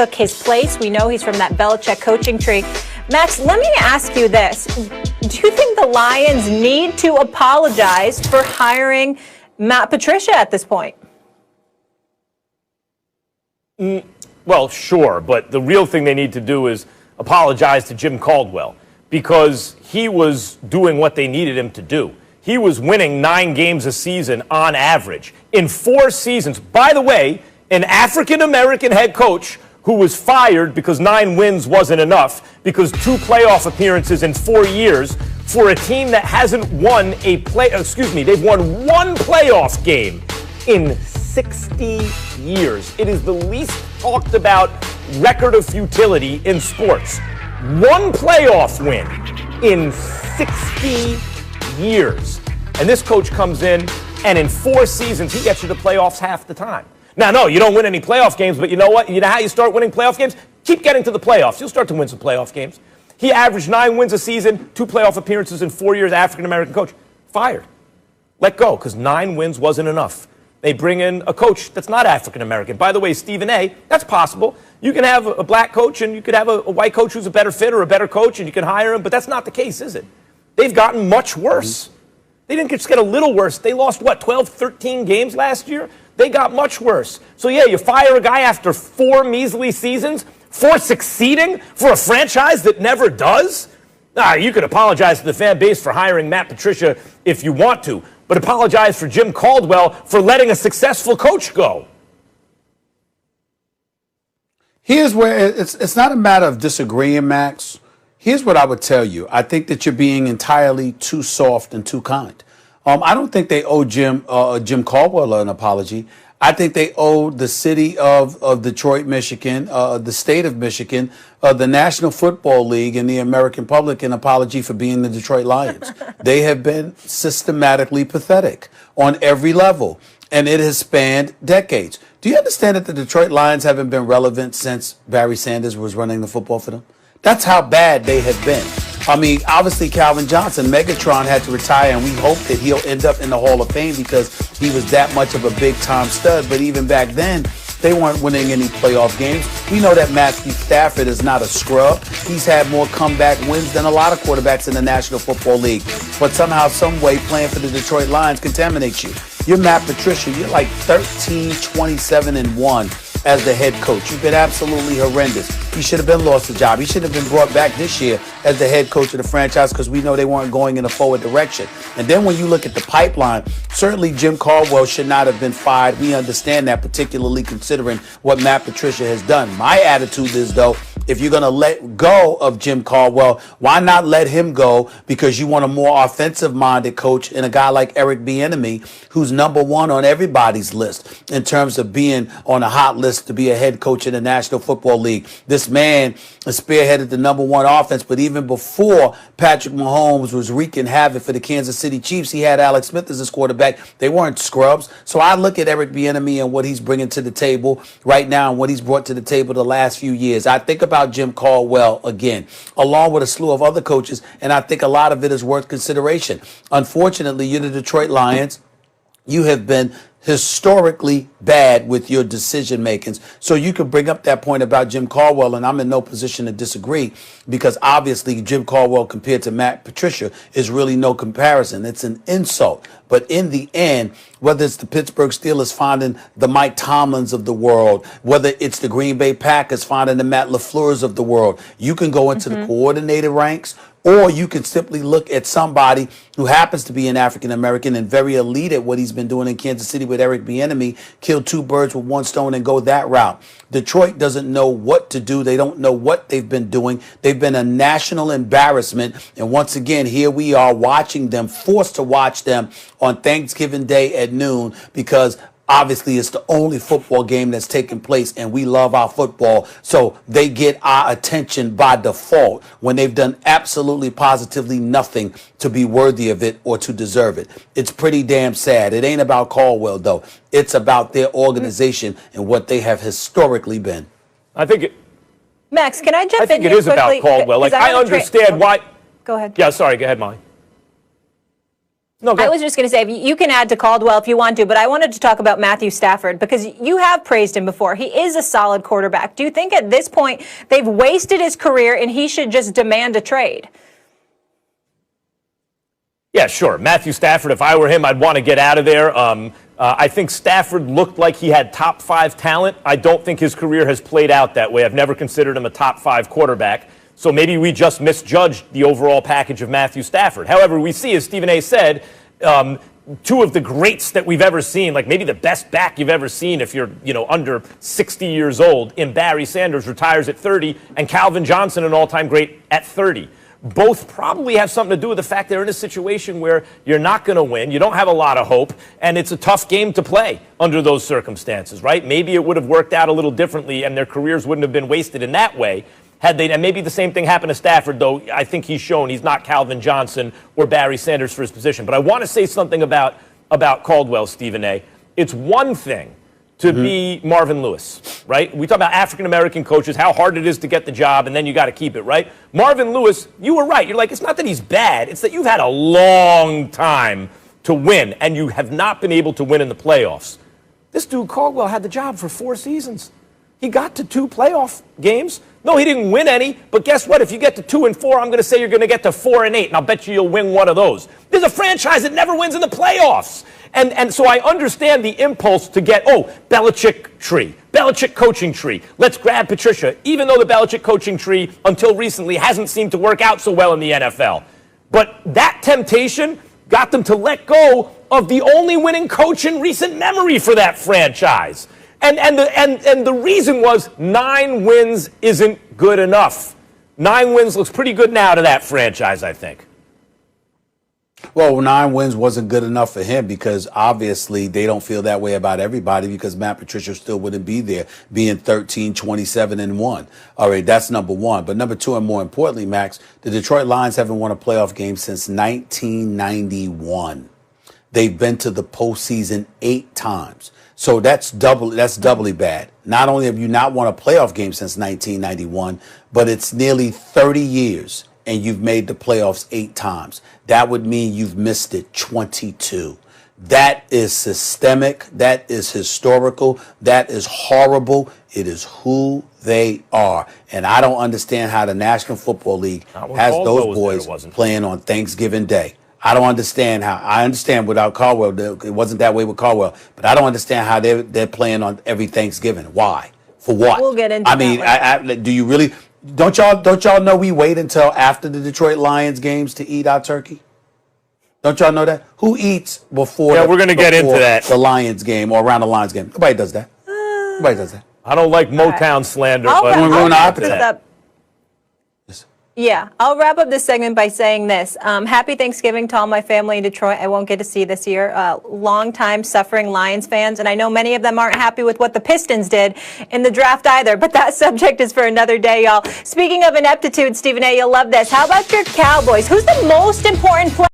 took his place. We know he's from that Belichick coaching tree. Max, let me ask you this. Do you think the Lions need to apologize for hiring Matt Patricia at this point? Well, sure, but the real thing they need to do is apologize to Jim Caldwell, because he was doing what they needed him to do. He was winning 9 games a season on average in 4 seasons. By the way, an African-American head coach who was fired because 9 wins wasn't enough, because 2 playoff appearances in 4 years for a team that hasn't won they've won 1 playoff game in 60 years. It is the least talked about record of futility in sports. 1 playoff win in 60 years. And this coach comes in, and in 4 seasons, he gets you to playoffs half the time. Now, no, you don't win any playoff games, but you know what? You know how you start winning playoff games? Keep getting to the playoffs. You'll start to win some playoff games. He averaged 9 wins a season, 2 playoff appearances in 4 years, African-American coach. Fired. Let go, because 9 wins wasn't enough. They bring in a coach that's not African-American. By the way, Stephen A., that's possible. You can have a black coach, and you could have a white coach who's a better fit or a better coach, and you can hire him, but that's not the case, is it? They've gotten much worse. They didn't just get a little worse. They lost, 12, 13 games last year? They got much worse. So, yeah, you fire a guy after 4 measly seasons for succeeding for a franchise that never does? You could apologize to the fan base for hiring Matt Patricia if you want to, but apologize for Jim Caldwell for letting a successful coach go. Here's where it's not a matter of disagreeing, Max. Here's what I would tell you. I think that you're being entirely too soft and too kind. I don't think they owe Jim Caldwell an apology. I think they owe the city of Detroit, Michigan, the state of Michigan, the National Football League, and the American public an apology for being the Detroit Lions. They have been systematically pathetic on every level, and it has spanned decades. Do you understand that the Detroit Lions haven't been relevant since Barry Sanders was running the football for them? That's how bad they have been. I mean, obviously, Calvin Johnson, Megatron, had to retire, and we hope that he'll end up in the Hall of Fame because he was that much of a big-time stud. But even back then, they weren't winning any playoff games. We know that Matthew Stafford is not a scrub. He's had more comeback wins than a lot of quarterbacks in the National Football League. But somehow, some way, playing for the Detroit Lions contaminates you. You're Matt Patricia. You're like 13, 27, and 1. As the head coach. You've been absolutely horrendous. You should have been lost the job. You should have been brought back this year as the head coach of the franchise because we know they weren't going in a forward direction. And then when you look at the pipeline, certainly Jim Caldwell should not have been fired. We understand that, particularly considering what Matt Patricia has done. My attitude is, though, if you're going to let go of Jim Caldwell, why not let him go? Because you want a more offensive-minded coach and a guy like Eric Bieniemy, who's number 1 on everybody's list in terms of being on a hot list to be a head coach in the National Football League. This man has spearheaded the number 1 offense, but even before Patrick Mahomes was wreaking havoc for the Kansas City Chiefs, he had Alex Smith as his quarterback. They weren't scrubs. So I look at Eric Bieniemy and what he's bringing to the table right now and what he's brought to the table the last few years. I think about Jim Caldwell again, along with a slew of other coaches, and I think a lot of it is worth consideration. Unfortunately, you're the Detroit Lions. You have been historically bad with your decision makings. So you could bring up that point about Jim Caldwell, and I'm in no position to disagree because obviously Jim Caldwell compared to Matt Patricia is really no comparison. It's an insult. But in the end, whether it's the Pittsburgh Steelers finding the Mike Tomlins of the world, whether it's the Green Bay Packers finding the Matt LaFleur's of the world, you can go into the coordinated ranks, or you can simply look at somebody who happens to be an African-American and very elite at what he's been doing in Kansas City with Eric Bieniemy, kill 2 birds with 1 stone and go that route. Detroit doesn't know what to do. They don't know what they've been doing. They've been a national embarrassment. And once again, here we are watching them, forced to watch them on Thanksgiving Day at noon because obviously it's the only football game that's taking place and we love our football. So they get our attention by default when they've done absolutely positively nothing to be worthy of it or to deserve it. It's pretty damn sad. It ain't about Caldwell, though. It's about their organization and what they have historically been. I think it. Max, can I jump in here quickly? I think it is about Caldwell. Like, I understand why. Go ahead. Yeah, sorry. Go ahead, Molly. No, go I ahead. was just going to say, you can add to Caldwell if you want to, but I wanted to talk about Matthew Stafford because you have praised him before. He is a solid quarterback. Do you think at this point they've wasted his career and he should just demand a trade? Yeah, sure. Matthew Stafford, if I were him, I'd want to get out of there. I think Stafford looked like he had top 5 talent. I don't think his career has played out that way. I've never considered him a top 5 quarterback. So maybe we just misjudged the overall package of Matthew Stafford. However, we see, as Stephen A. said, 2 of the greats that we've ever seen, like maybe the best back you've ever seen if you're, under 60 years old, in Barry Sanders, retires at 30, and Calvin Johnson, an all-time great, at 30. Both probably have something to do with the fact they're in a situation where you're not going to win, you don't have a lot of hope, and it's a tough game to play under those circumstances, right? Maybe it would have worked out a little differently and their careers wouldn't have been wasted in that way had they, and maybe the same thing happened to Stafford, though I think he's shown he's not Calvin Johnson or Barry Sanders for his position. But I want to say something about Caldwell, Stephen A. It's one thing to be Marvin Lewis, right? We talk about African-American coaches, how hard it is to get the job, and then you got to keep it, right? Marvin Lewis, you were right. You're like, it's not that he's bad. It's that you've had a long time to win, and you have not been able to win in the playoffs. This dude, Caldwell, had the job for 4 seasons. He got to 2 playoff games. No, he didn't win any, but guess what? If you get to 2 and 4, I'm going to say you're going to get to 4 and 8, and I'll bet you'll win one of those. There's a franchise that never wins in the playoffs. And so I understand the impulse to get, Belichick tree, Belichick coaching tree. Let's grab Patricia, even though the Belichick coaching tree, until recently, hasn't seemed to work out so well in the NFL. But that temptation got them to let go of the only winning coach in recent memory for that franchise. And the reason was 9 wins isn't good enough. 9 wins looks pretty good now to that franchise, I think. Well, 9 wins wasn't good enough for him because obviously they don't feel that way about everybody because Matt Patricia still wouldn't be there being 13, 27, and 1. All right, that's number 1. But number 2, and more importantly, Max, the Detroit Lions haven't won a playoff game since 1991. They've been to the postseason 8 times. So that's doubly bad. Not only have you not won a playoff game since 1991, but it's nearly 30 years and you've made the playoffs 8 times. That would mean you've missed it 22. That is systemic. That is historical. That is horrible. It is who they are. And I don't understand how the National Football League has those boys playing on Thanksgiving Day. I don't understand how. I understand without Caldwell, it wasn't that way with Caldwell, but I don't understand how they're playing on every Thanksgiving. Why? For what? We'll get into do you really? Don't y'all know we wait until after the Detroit Lions games to eat our turkey? Don't y'all know that? Who eats before? Yeah, we're going to get into that. The Lions game or around the Lions game. Nobody does that. Nobody does that. I don't like Motown slander, I'll but we're wrap this up. Yeah, I'll wrap up this segment by saying this. Happy Thanksgiving to all my family in Detroit I won't get to see this year. Long-time suffering Lions fans, and I know many of them aren't happy with what the Pistons did in the draft either, but that subject is for another day, y'all. Speaking of ineptitude, Stephen A., you'll love this. How about your Cowboys? Who's the most important player?